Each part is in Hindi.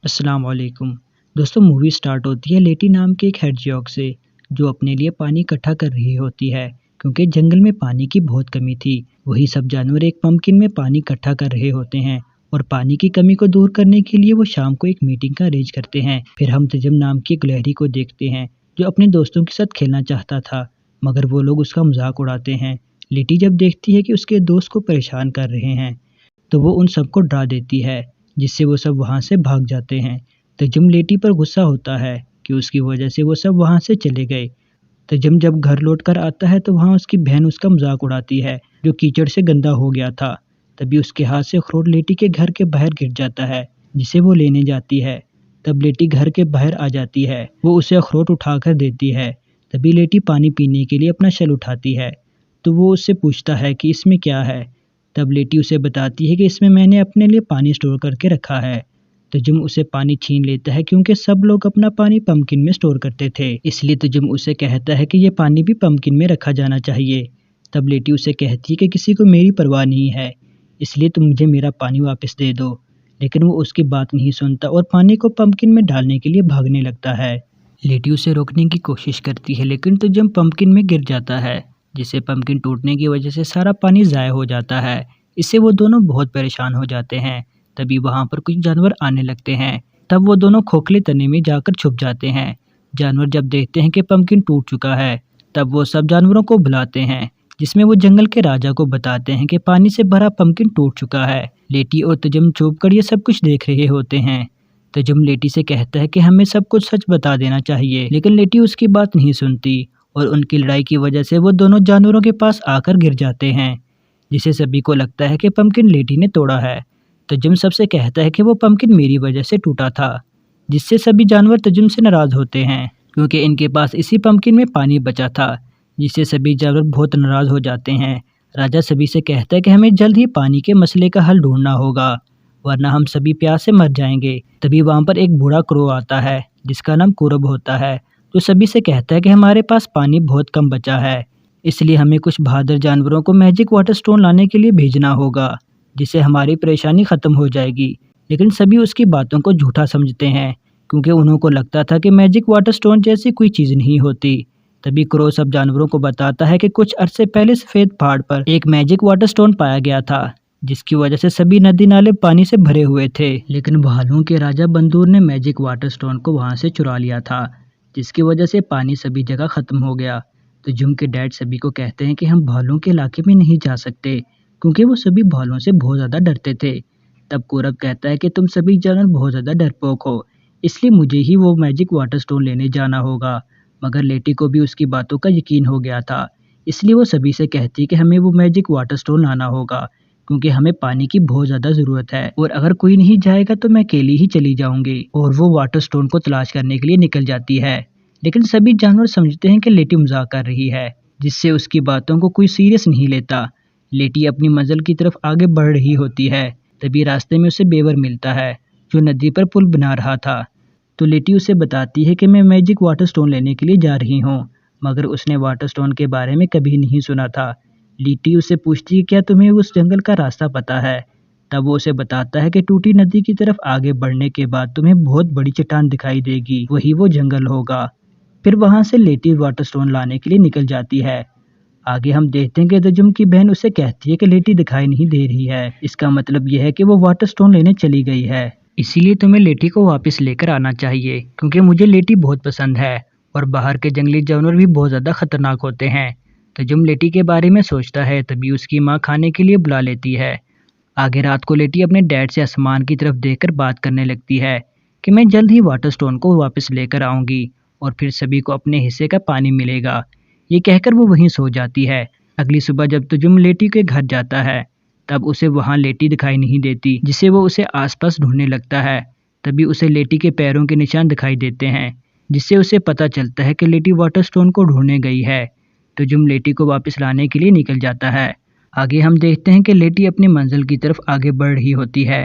अस्सलाम वालेकुम। दोस्तों, मूवी स्टार्ट होती है लेटी नाम के एक हेडजॉग से, जो अपने लिए पानी इकट्ठा कर रही होती है क्योंकि जंगल में पानी की बहुत कमी थी। वही सब जानवर एक पंपकिन में पानी इकट्ठा कर रहे होते हैं और पानी की कमी को दूर करने के लिए वो शाम को एक मीटिंग का अरेंज करते हैं। फिर हम तजम नाम की एक गिलहरी को देखते हैं जो अपने दोस्तों के साथ खेलना चाहता था, मगर वो लोग उसका मजाक उड़ाते हैं। लेटी जब देखती है कि उसके दोस्त को परेशान कर रहे हैं तो वो उन सबको डरा देती है, जिससे वो सब वहाँ से भाग जाते हैं। तजम लेटी पर गुस्सा होता है कि उसकी वजह से वो सब वहाँ से चले गए। तजम जब घर लौटकर आता है तो वहाँ उसकी बहन उसका मजाक उड़ाती है, जो कीचड़ से गंदा हो गया था। तभी उसके हाथ से अखरोट लेटी के घर के बाहर गिर जाता है, जिसे वो लेने जाती है। तब लेटी घर के बाहर आ जाती है, वो उसे अखरोट उठाकर देती है। तभी लेटी पानी पीने के लिए अपना शल उठाती है, तो वो उससे पूछता है कि इसमें क्या है। तब लेटी उसे बताती है कि इसमें मैंने अपने लिए पानी स्टोर करके रखा है। तजुम उसे पानी छीन लेता है क्योंकि सब लोग अपना पानी पंपकिन में स्टोर करते थे, इसलिए तजुम उसे कहता है कि ये पानी भी पंपकिन में रखा जाना चाहिए। तब लेटी उसे कहती है कि किसी को मेरी परवाह नहीं है, इसलिए तुम मुझे मेरा पानी वापस दे दो। लेकिन वो उसकी बात नहीं सुनता और पानी को पंपकिन में डालने के लिए भागने लगता है। लेटी उसे रोकने की कोशिश करती है, लेकिन तजुम पंपकिन में गिर जाता है, जिससे पंपकिन टूटने की वजह से सारा पानी ज़ाया हो जाता है। इससे वो दोनों बहुत परेशान हो जाते हैं। तभी वहाँ पर कुछ जानवर आने लगते हैं। तब वो दोनों खोखले तने में जाकर छुप जाते हैं। जानवर जब देखते हैं कि पंपकिन टूट चुका है, तब वो सब जानवरों को बुलाते हैं, जिसमें वो जंगल के राजा को बताते हैं कि पानी से भरा पंपकिन टूट चुका है। लेटी और तजुम छुप कर ये सब कुछ देख रहे होते हैं। तजुम लेटी से कहता है कि हमें सब कुछ सच बता देना चाहिए, लेकिन लेटी उसकी बात नहीं सुनती और उनकी लड़ाई की वजह से वो दोनों जानवरों के पास आकर गिर जाते हैं, जिसे सभी को लगता है कि पंपकिन लेटी ने तोड़ा है। तजुम सबसे कहता है कि वो पंपकिन मेरी वजह से टूटा था, जिससे सभी जानवर तजुम से नाराज़ होते हैं क्योंकि इनके पास इसी पंपकिन में पानी बचा था, जिससे सभी जानवर बहुत नाराज़ हो जाते हैं। राजा सभी से कहता है कि हमें जल्द ही पानी के मसले का हल ढूंढना होगा, वरना हम सभी प्यास से मर जाएंगे। तभी वहाँ पर एक बूढ़ा क्रो आता है, जिसका नाम कुरब होता है, जो सभी से कहता है कि हमारे पास पानी बहुत कम बचा है, इसलिए हमें कुछ बहादुर जानवरों को मैजिक वाटर स्टोन लाने के लिए भेजना होगा, जिससे हमारी परेशानी ख़त्म हो जाएगी। लेकिन सभी उसकी बातों को झूठा समझते हैं क्योंकि उन्हों को लगता था कि मैजिक वाटर स्टोन जैसी कोई चीज़ नहीं होती। तभी क्रो सब जानवरों को बताता है कि कुछ अरसे पहले सफ़ेद पहाड़ पर एक मैजिक वाटर स्टोन पाया गया था, जिसकी वजह से सभी नदी नाले पानी से भरे हुए थे। लेकिन भालुओं के राजा बंदूर ने मैजिक वाटर स्टोन को वहाँ से चुरा लिया था, जिसकी वजह से पानी सभी जगह ख़त्म हो गया। तो जुम के डैड सभी को कहते हैं कि हम भालुओं के इलाके में नहीं जा सकते क्योंकि वो सभी भालुओं से बहुत ज़्यादा डरते थे। तब कौरव कहता है कि तुम सभी जानवर बहुत ज़्यादा डरपोक हो, इसलिए मुझे ही वो मैजिक वाटर स्टोन लेने जाना होगा। मगर लेटी को भी उसकी बातों का यकीन हो गया था, इसलिए वो सभी से कहती कि हमें वो मैजिक वाटर स्टोन लाना होगा क्योंकि हमें पानी की बहुत ज़्यादा ज़रूरत है और अगर कोई नहीं जाएगा तो मैं अकेली ही चली जाऊंगी। और वो वाटर स्टोन को तलाश करने के लिए निकल जाती है। लेकिन सभी जानवर समझते हैं कि लेटी मजाक कर रही है, जिससे उसकी बातों को कोई सीरियस नहीं लेता। लेटी अपनी मंजिल की तरफ आगे बढ़ रही होती है। तभी रास्ते में उसे बेवर मिलता है, जो नदी पर पुल बना रहा था। तो लेटी उसे बताती है कि मैं मैजिक वाटर स्टोन लेने के लिए जा रही हूँ, मगर उसने वाटर स्टोन के बारे में कभी नहीं सुना था। लेटी उससे पूछती है क्या तुम्हें उस जंगल का रास्ता पता है। तब वो उसे बताता है कि टूटी नदी की तरफ आगे बढ़ने के बाद तुम्हें बहुत बड़ी चट्टान दिखाई देगी, वही वो जंगल होगा। फिर वहाँ से लेटी वाटर स्टोन लाने के लिए निकल जाती है। आगे हम देखते हैं कि तजुम की बहन उसे कहती है कि लेटी दिखाई नहीं दे रही है, इसका मतलब यह है कि वो वाटर स्टोन लेने चली गई है, इसीलिए तुम्हें लेटी को वापस लेकर आना चाहिए क्योंकि मुझे लेटी बहुत पसंद है और बाहर के जंगली जानवर भी बहुत ज़्यादा खतरनाक होते हैं। तजुम लेटी के बारे में सोचता है, तभी उसकी माँ खाने के लिए बुला लेती है। आगे रात को लेटी अपने डैड से आसमान की तरफ देखकर बात करने लगती है कि मैं जल्द ही वाटर स्टोन को वापस लेकर आऊँगी और फिर सभी को अपने हिस्से का पानी मिलेगा। ये कहकर वो वहीं सो जाती है। अगली सुबह जब तजुम लेटी के घर जाता है, तब उसे वहाँ लेटी दिखाई नहीं देती, जिससे वो उसे आसपास ढूंढने लगता है। तभी उसे लेटी के पैरों के निशान दिखाई देते हैं, जिससे उसे पता चलता है कि लेटी वाटर स्टोन को ढूंढने गई है। तजुम लेटी को वापस लाने के लिए निकल जाता है। आगे हम देखते हैं कि लेटी अपनी मंजिल की तरफ आगे बढ़ रही होती है।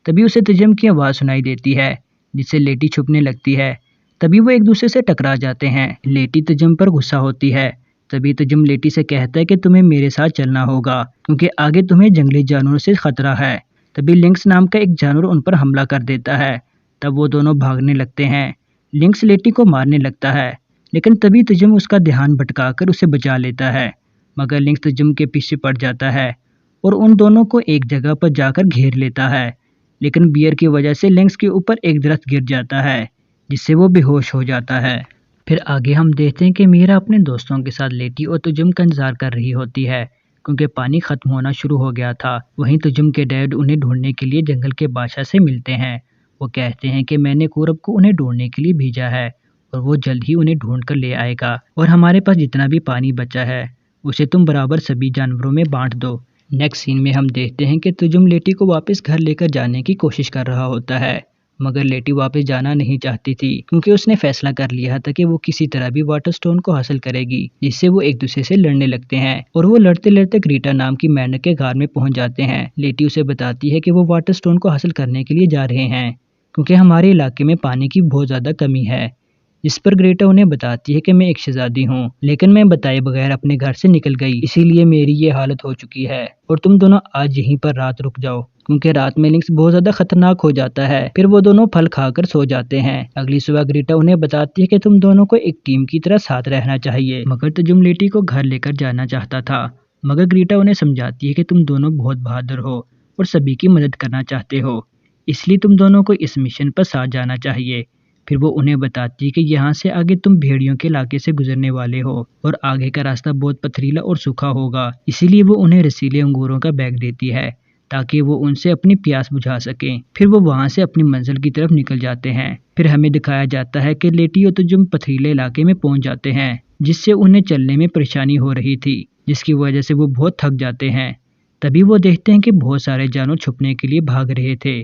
तभी उसे तजुम की आवाज़ सुनाई देती है, जिससे लेटी छुपने लगती है। तभी वो एक दूसरे से टकरा जाते हैं। लेटी तजुम पर गुस्सा होती है। तभी तजुम लेटी से कहता है कि तुम्हें मेरे साथ चलना होगा क्योंकि आगे तुम्हें जंगली जानवरों से खतरा है। तभी लिंक्स नाम का एक जानवर उन पर हमला कर देता है। तब वो दोनों भागने लगते हैं। लिंक्स लेटी को मारने लगता है, लेकिन तभी तुजुम उसका ध्यान भटकाकर उसे बचा लेता है। मगर लिंक्स तुजुम के पीछे पड़ जाता है और उन दोनों को एक जगह पर जाकर घेर लेता है। लेकिन बियर की वजह से लिंक्स के ऊपर एक दरख्त गिर जाता है, जिससे वो बेहोश हो जाता है। फिर आगे हम देखते हैं कि मीरा अपने दोस्तों के साथ लेटी और तुजुम का इंतजार कर रही होती है, क्योंकि पानी खत्म होना शुरू हो गया था। वहीं तुजुम के डैड उन्हें ढूंढने के लिए जंगल के बादशाह से मिलते हैं। वो कहते हैं कि मैंने कौरव को उन्हें ढूंढने के लिए भेजा है और वो जल्द ही उन्हें ढूंढ कर ले आएगा, और हमारे पास जितना भी पानी बचा है उसे तुम बराबर सभी जानवरों में बांट दो। नेक्स्ट सीन में हम देखते हैं कि तुजुम लेटी को वापस घर लेकर जाने की कोशिश कर रहा होता है, मगर लेटी वापस जाना नहीं चाहती थी, क्योंकि उसने फैसला कर लिया था कि वो किसी तरह भी वाटर स्टोन को हासिल करेगी, जिससे वो एक दूसरे से लड़ने लगते हैं। और वो लड़ते लड़ते ग्रीटा नाम की मेंढक के घर में पहुंच जाते हैं। लेटी उसे बताती है कि वो वाटर स्टोन को हासिल करने के लिए जा रहे हैं, क्योंकि हमारे इलाके में पानी की बहुत ज्यादा कमी है। इस पर ग्रेटा उन्हें बताती है कि मैं एक शहजादी हूँ, लेकिन मैं बताए बगैर अपने घर से निकल गई, इसीलिए मेरी ये हालत हो चुकी है, और तुम दोनों आज यहीं पर रात रुक जाओ, क्योंकि रात में लिंक्स बहुत ज्यादा खतरनाक हो जाता है। फिर वो दोनों फल खाकर सो जाते हैं। अगली सुबह ग्रीटा उन्हें बताती है कि तुम दोनों को एक टीम की तरह साथ रहना चाहिए। मगर तुजुम लेटी को घर लेकर जाना चाहता था, मगर ग्रीटा उन्हें समझाती है कि तुम दोनों बहुत बहादुर हो और सभी की मदद करना चाहते हो, इसलिए तुम दोनों को इस मिशन पर साथ जाना चाहिए। फिर वो उन्हें बताती है कि यहाँ से आगे तुम भेड़ियों के इलाके से गुजरने वाले हो और आगे का रास्ता बहुत पथरीला और सूखा होगा, इसीलिए वो उन्हें रसीले अंगूरों का बैग देती है ताकि वो उनसे अपनी प्यास बुझा सकें। फिर वो वहाँ से अपनी मंजिल की तरफ निकल जाते हैं। फिर हमें दिखाया जाता है कि लेटी और तुजुम पथरीले इलाके में पहुँच जाते हैं, जिससे उन्हें चलने में परेशानी हो रही थी, जिसकी वजह से वो बहुत थक जाते हैं। तभी वो देखते हैं कि बहुत सारे जानवर छुपने के लिए भाग रहे थे,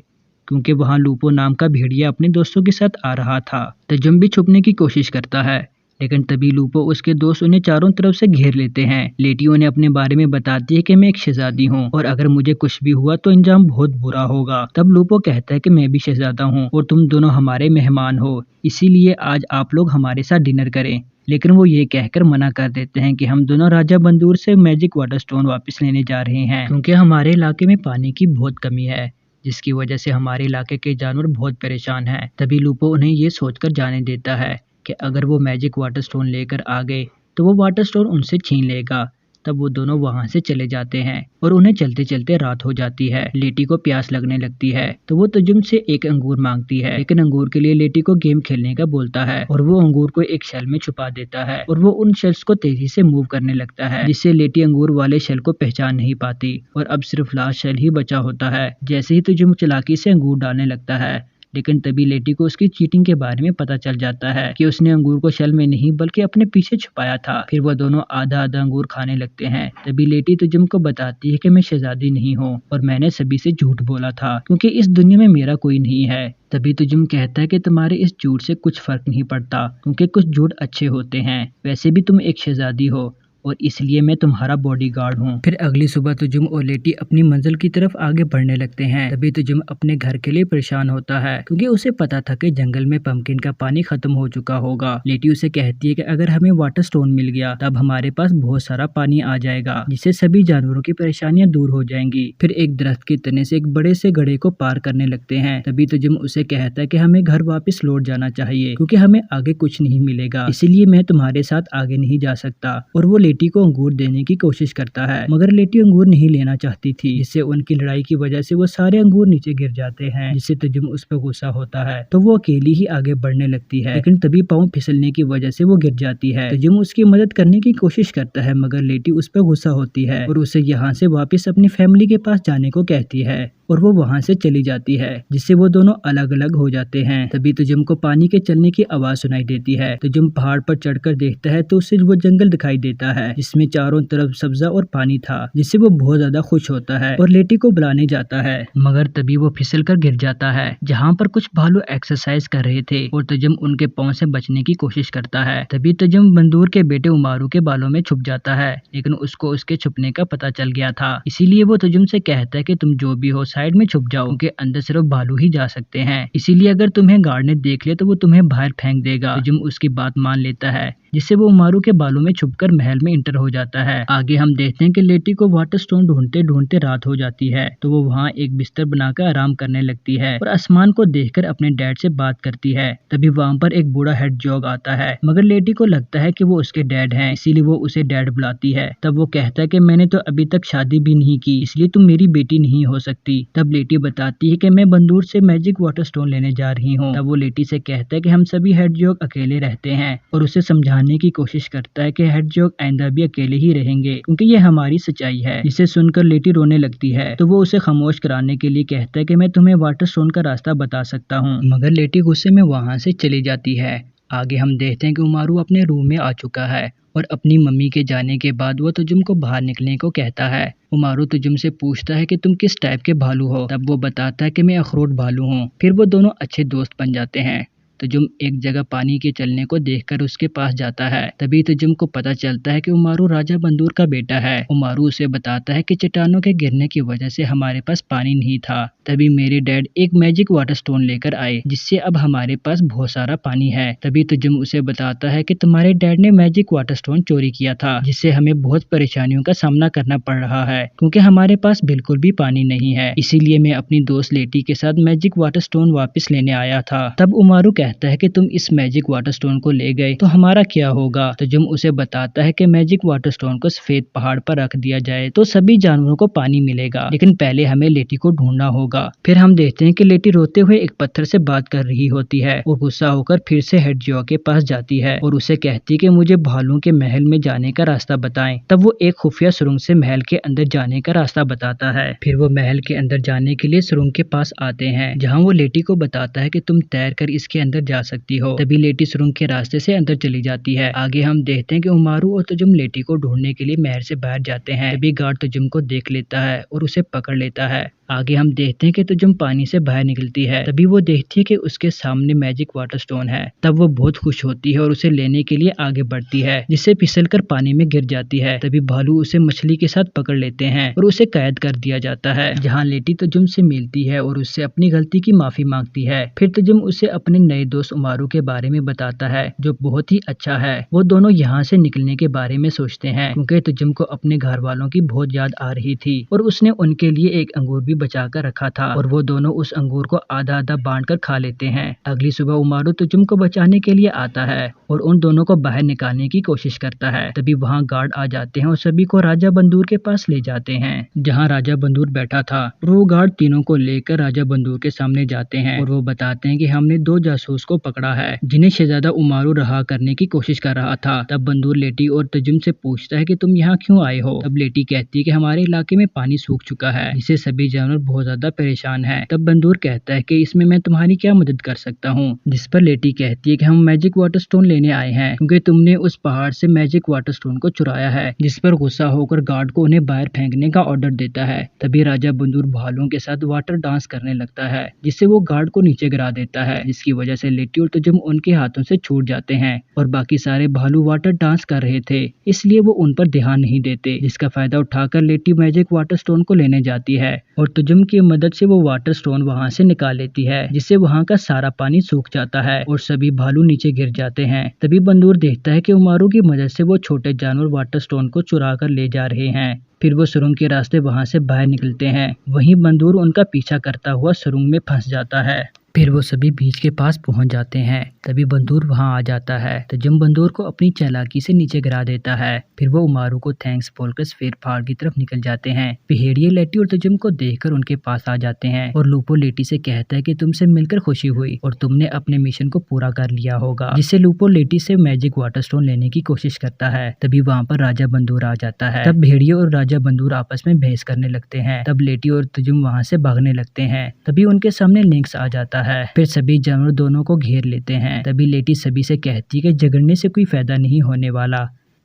क्योंकि वहाँ लूपो नाम का भेड़िया अपने दोस्तों के साथ आ रहा था। तुजुम भी छुपने की कोशिश करता है, लेकिन तभी लूपो उसके दोस्त उन्हें चारों तरफ से घेर लेते हैं। लेटी उन्हें अपने बारे में बताती है कि मैं एक शहजादी हूँ और अगर मुझे कुछ भी हुआ तो अंजाम बहुत बुरा होगा। तब लूपो कहता है कि मैं भी शहजादा हूँ और तुम दोनों हमारे मेहमान हो, इसीलिए आज आप लोग हमारे साथ डिनर करें। लेकिन वो ये कहकर मना कर देते हैं कि हम दोनों राजा बंदूर से मैजिक वाटर स्टोन वापस लेने जा रहे हैं, क्योंकि हमारे इलाके में पानी की बहुत कमी है, जिसकी वजह से हमारे इलाके के जानवर बहुत परेशान हैं। तभी लूपो उन्हें ये सोचकर जाने देता है कि अगर वो मैजिक वाटर स्टोन लेकर आ गए तो वो वाटर स्टोन उनसे छीन लेगा। तब वो दोनों वहां से चले जाते हैं और उन्हें चलते चलते रात हो जाती है। लेटी को प्यास लगने लगती है तो वो तुजुम से एक अंगूर मांगती है, लेकिन अंगूर के लिए लेटी को गेम खेलने का बोलता है और वो अंगूर को एक शेल में छुपा देता है और वो उन शेल्स को तेजी से मूव करने लगता है, जिससे लेटी अंगूर वाले शेल को पहचान नहीं पाती और अब सिर्फ लास्ट शेल ही बचा होता है। जैसे ही तुजुम चालाकी से अंगूर डालने लगता है, लेकिन तभी लेटी को उसकी चीटिंग के बारे में पता चल जाता है कि उसने अंगूर को शेल में नहीं बल्कि अपने पीछे छुपाया था। फिर वो दोनों आधा आधा अंगूर खाने लगते हैं। तभी लेटी तुजुम को बताती है कि मैं शहजादी नहीं हूँ और मैंने सभी से झूठ बोला था, क्योंकि इस दुनिया में मेरा कोई नहीं है। तभी तुजुम कहता है कि तुम्हारे इस झूठ से कुछ फर्क नहीं पड़ता, क्योंकि कुछ झूठ अच्छे होते हैं, वैसे भी तुम एक शहजादी हो और इसलिए मैं तुम्हारा बॉडीगार्ड हूँ। फिर अगली सुबह तुजुम और लेटी अपनी मंजिल की तरफ आगे बढ़ने लगते हैं। तभी तुजुम अपने घर के लिए परेशान होता है, क्योंकि उसे पता था कि जंगल में पंपकिन का पानी खत्म हो चुका होगा। लेटी उसे कहती है कि अगर हमें वाटर स्टोन मिल गया तब हमारे पास बहुत सारा पानी आ जाएगा, जिससे सभी जानवरों की परेशानियां दूर हो जाएंगी। फिर एक दरख्त के तने से एक बड़े से घड़े को पार करने लगते हैं। तभी तुजुम उसे कहता है कि हमें घर वापस लौट जाना चाहिए, क्योंकि हमें आगे कुछ नहीं मिलेगा, इसीलिए मैं तुम्हारे साथ आगे नहीं जा सकता। और वो लेटी को अंगूर देने की कोशिश करता है, मगर लेटी अंगूर नहीं लेना चाहती थी, जिससे उनकी लड़ाई की वजह से वो सारे अंगूर नीचे गिर जाते हैं, जिससे तुजुम उस पर गुस्सा होता है तो वो अकेली ही आगे बढ़ने लगती है। लेकिन तभी पाँव फिसलने की वजह से वो गिर जाती है। तुजुम उसकी मदद करने की कोशिश करता है, मगर लेटी उस पर गुस्सा होती है और उसे यहाँ से वापस अपनी फैमिली के पास जाने को कहती है और वो वहाँ से चली जाती है, जिससे वो दोनों अलग अलग हो जाते हैं। तभी तुजुम को पानी के चलने की आवाज सुनाई देती है। तुजुम पहाड़ पर चढ़कर देखता है तो उसे वो जंगल दिखाई देता है, जिसमें चारों तरफ सब्जा और पानी था, जिससे वो बहुत ज्यादा खुश होता है और लेटी को बुलाने जाता है। मगर तभी वो फिसल कर गिर जाता है, जहाँ पर कुछ भालू एक्सरसाइज कर रहे थे और तुजुम उनके पाँव से बचने की कोशिश करता है। तभी तुजुम बंदूर के बेटे उमारू के बालों में छुप जाता है, लेकिन उसको उसके छुपने का पता चल गया था, इसीलिए वो तुजुम से कहता है कि तुम जो भी हो साइड में छुप जाओ, क्योंकि अंदर सिर्फ भालू ही जा सकते हैं, इसीलिए अगर तुम्हें गार्ड ने देख लिया तो वो तुम्हें बाहर फेंक देगा। तुजुम उसकी बात मान लेता है, जिससे वो उमारू के बालों में छुपकर महल में इंटर हो जाता है। आगे हम देखते हैं कि लेटी को वाटर स्टोन ढूंढते ढूंढते रात हो जाती है, तो वो वहाँ एक बिस्तर बनाकर आराम करने लगती है और आसमान को देखकर अपने डैड से बात करती है। तभी वहाँ पर एक बूढ़ा हेड जॉग आता है, मगर लेटी को लगता है कि वो उसके डैड हैं, इसीलिए वो उसे डैड बुलाती है। तब वो कहता है कि मैंने तो अभी तक शादी भी नहीं की, इसलिए तुम मेरी बेटी नहीं हो सकती। तब लेटी बताती है कि मैं बंदूर से मैजिक वाटर स्टोन लेने जा रही हूँ। तब वो लेटी से कहता है कि हम सभी हेड जॉग अकेले रहते हैं और उसे समझाने की कोशिश करता है कि हेड जॉग आइंदा भी अकेले ही रहेंगे क्योंकि ये हमारी सच्चाई है। इसे सुनकर लेटी रोने लगती है, तो वो उसे खामोश कराने के लिए कहता है कि मैं तुम्हें वाटर स्टोन का रास्ता बता सकता हूँ, मगर लेटी गुस्से में वहाँ से चली जाती है। आगे हम देखते हैं कि उमारू अपने रूम में आ चुका है और अपनी मम्मी के जाने के बाद वो तुजुम को बाहर निकलने को कहता है। उमारू तुजुम से पूछता है कि तुम किस टाइप के भालू हो। तब वो बताता है कि मैं अखरोट भालू हूँ। फिर वो दोनों अच्छे दोस्त बन जाते हैं। तुजुम एक जगह पानी के चलने को देखकर उसके पास जाता है। तभी तुजुम को पता चलता है कि उमारू राजा बंदूर का बेटा है। उमारू उसे बताता है कि चट्टानों के गिरने की वजह से हमारे पास पानी नहीं था, तभी मेरे डैड एक मैजिक वाटर स्टोन लेकर आए, जिससे अब हमारे पास बहुत सारा पानी है। तभी तुजुम उसे बताता है कि तुम्हारे डैड ने मैजिक वाटर स्टोन चोरी किया था, जिससे हमें बहुत परेशानियों का सामना करना पड़ रहा है क्योंकि हमारे पास बिल्कुल भी पानी नहीं है। इसीलिए मैं अपनी दोस्त लेटी के साथ मैजिक वाटर स्टोन वापस लेने आया था। तब उमारू कहता है कि तुम इस मैजिक वाटर स्टोन को ले गए तो हमारा क्या होगा। तुजुम उसे बताता है कि मैजिक वाटर स्टोन को सफेद पहाड़ पर रख दिया जाए तो सभी जानवरों को पानी मिलेगा, लेकिन पहले हमें लेटी को ढूंढना होगा। फिर हम देखते हैं कि लेटी रोते हुए एक पत्थर से बात कर रही होती है और गुस्सा होकर फिर से हेड जियो के पास जाती है और उसे कहती है कि मुझे भालू के महल में जाने का रास्ता बताएं। तब वो एक खुफिया सुरंग से महल के अंदर जाने का रास्ता बताता है। फिर वो महल के अंदर जाने के लिए सुरंग के पास आते हैं, जहाँ वो लेटी को बताता है कि तुम तैर कर इसके अंदर जा सकती हो। तभी लेटी सुरंग के रास्ते से अंदर चली जाती है। आगे हम देखते हैं कि उमारू और तुजुम लेटी को ढूंढने के लिए महल से बाहर जाते हैं। तभी गार्ड तुजुम को देख लेता है और उसे पकड़ लेता है। आगे हम देखते हैं कि तुजुम पानी से बाहर निकलती है। तभी वो देखती है कि उसके सामने मैजिक वाटर स्टोन है। तब वो बहुत खुश होती है और उसे लेने के लिए आगे बढ़ती है, जिससे फिसलकर पानी में गिर जाती है। तभी भालू उसे मछली के साथ पकड़ लेते हैं और उसे कैद कर दिया जाता है, जहाँ लेटी तुजुम से मिलती है और उससे अपनी गलती की माफी मांगती है। फिर तुजुम उसे अपने नए दोस्त उमारू के बारे में बताता है, जो बहुत ही अच्छा है। वो दोनों यहाँ से निकलने के बारे में सोचते हैं क्योंकि तुजुम को अपने घर वालों की बहुत याद आ रही थी और उसने उनके लिए एक अंगूर भी बचा कर रखा था और वो दोनों उस अंगूर को आधा आधा बांट कर खा लेते हैं। अगली सुबह उमारू तुजुम को बचाने के लिए आता है और उन दोनों को बाहर निकालने की कोशिश करता है। तभी वहाँ गार्ड आ जाते हैं और सभी को राजा बंदूर के पास ले जाते हैं, जहाँ राजा बंदूर बैठा था। और वो गार्ड तीनों को लेकर राजा बंदूर के सामने जाते हैं और वो बताते हैं कि हमने 2 जासूस को पकड़ा है, जिन्हें शहजादा उमारू रहा करने की कोशिश कर रहा था। तब बंदूर लेटी और तुजुम से पूछता है कि तुम यहाँ क्यों आए हो। तब लेटी कहती है कि हमारे इलाके में पानी सूख चुका है, जिससे सभी जानवर बहुत ज्यादा परेशान है। तब बंदूर कहता है कि इसमें मैं तुम्हारी क्या मदद कर सकता हूँ। जिस पर लेटी कहती है कि हम मैजिक वाटर स्टोन लेने आए हैं क्योंकि तुमने उस पहाड़ से मैजिक वाटर स्टोन को चुराया है। जिस पर गुस्सा होकर गार्ड को उन्हें बाहर फेंकने का ऑर्डर देता है। तभी राजा बंदूर भालुओं के साथ वाटर डांस करने लगता है, जिससे वो गार्ड को नीचे गिरा देता है, जिसकी वजह से लेटी और तुजुम उनके हाथों से छूट जाते हैं और बाकी सारे भालू वाटर डांस कर रहे थे, इसलिए वो उन पर ध्यान नहीं देते। जिसका फायदा उठाकर लेटी मैजिक वाटर स्टोन को लेने जाती है और तुजुम की मदद से वो वाटर स्टोन वहाँ से निकाल लेती है, जिससे वहाँ का सारा पानी सूख जाता है और सभी भालू नीचे गिर जाते हैं। तभी बंदूर देखता है कि उमारू की मदद से वो छोटे जानवर वाटर स्टोन को चुरा कर ले जा रहे हैं। फिर वो सुरंग के रास्ते वहाँ से बाहर निकलते हैं। वहीं बंदूर उनका पीछा करता हुआ सुरंग में फंस जाता है। फिर वो सभी बीच के पास पहुंच जाते हैं। तभी बंदूर वहां आ जाता है। तुजुम बंदूर को अपनी चालाकी से नीचे गिरा देता है। फिर वो उमारू को थैंक्स बोलकर सफेद पहाड़ की तरफ निकल जाते हैं। भेड़िए लेटी और तुजुम को देखकर उनके पास आ जाते हैं और लूपो लेटी से कहता है कि तुमसे मिलकर खुशी हुई और तुमने अपने मिशन को पूरा कर लिया होगा, जिससे लूपो लेटी से मैजिक वाटर स्टोन लेने की कोशिश करता है। तभी वहाँ पर राजा बंदूर आ जाता है। तब भेड़िए और राजा बंदूर आपस में बहस करने लगते हैं। तब लेटी और तुजुम वहाँ से भागने लगते हैं। तभी उनके सामने लिंक्स आ जाता है। फिर सभी जानवर दोनों को घेर लेते हैं। तभी लेटी सभी से कहती है कि झगड़ने से कोई फायदा नहीं होने वाला,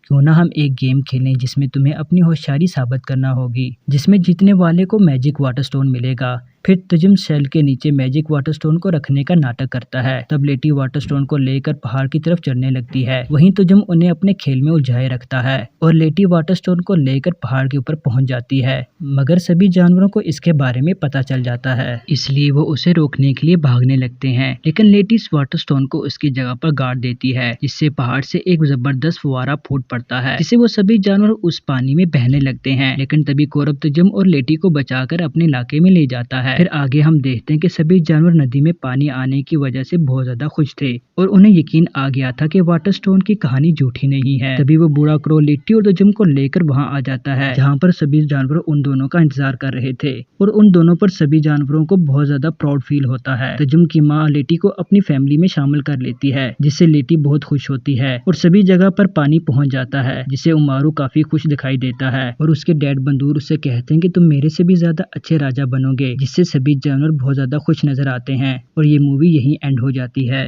क्यों ना हम एक गेम खेलें जिसमें तुम्हें अपनी होशियारी साबित करना होगी, जिसमें जीतने वाले को मैजिक वाटर स्टोन मिलेगा। फिर तजुम सेल के नीचे मैजिक वाटर स्टोन को रखने का नाटक करता है। तब लेटी वाटर स्टोन को लेकर पहाड़ की तरफ चढ़ने लगती है। वहीं तजुम उन्हें अपने खेल में उलझाए रखता है और लेटी वाटर स्टोन को लेकर पहाड़ के ऊपर पहुंच जाती है, मगर सभी जानवरों को इसके बारे में पता चल जाता है, इसलिए वो उसे रोकने के लिए भागने लगते हैं। लेकिन लेटी इस वाटर स्टोन को उसकी जगह पर गाड़ देती है, जिससे पहाड़ से एक जबरदस्त फुवारा फूट पड़ता है, जिससे वो सभी जानवर उस पानी में बहने लगते हैं। लेकिन तभी कौरव तजुम और लेटी को बचाकर अपने इलाके में ले जाता है। फिर आगे हम देखते हैं कि सभी जानवर नदी में पानी आने की वजह से बहुत ज्यादा खुश थे और उन्हें यकीन आ गया था कि वाटर स्टोन की कहानी झूठी नहीं है। तभी वो बूढ़ा क्रो लेटी और तजुम को लेकर वहां आ जाता है, जहां पर सभी जानवर उन दोनों का इंतजार कर रहे थे और उन दोनों पर सभी जानवरों को बहुत ज्यादा प्राउड फील होता है। तजुम की माँ लेटी को अपनी फैमिली में शामिल कर लेती है, जिससे लेटी बहुत खुश होती है और सभी जगह पर पानी पहुंच जाता है, जिससे उमारू काफी खुश दिखाई देता है और उसके डैड बंदूर उससे कहते हैं कि तुम मेरे से भी ज्यादा अच्छे राजा बनोगे, जिससे सभी जानवर बहुत ज्यादा खुश नजर आते हैं और ये मूवी यहीं एंड हो जाती है।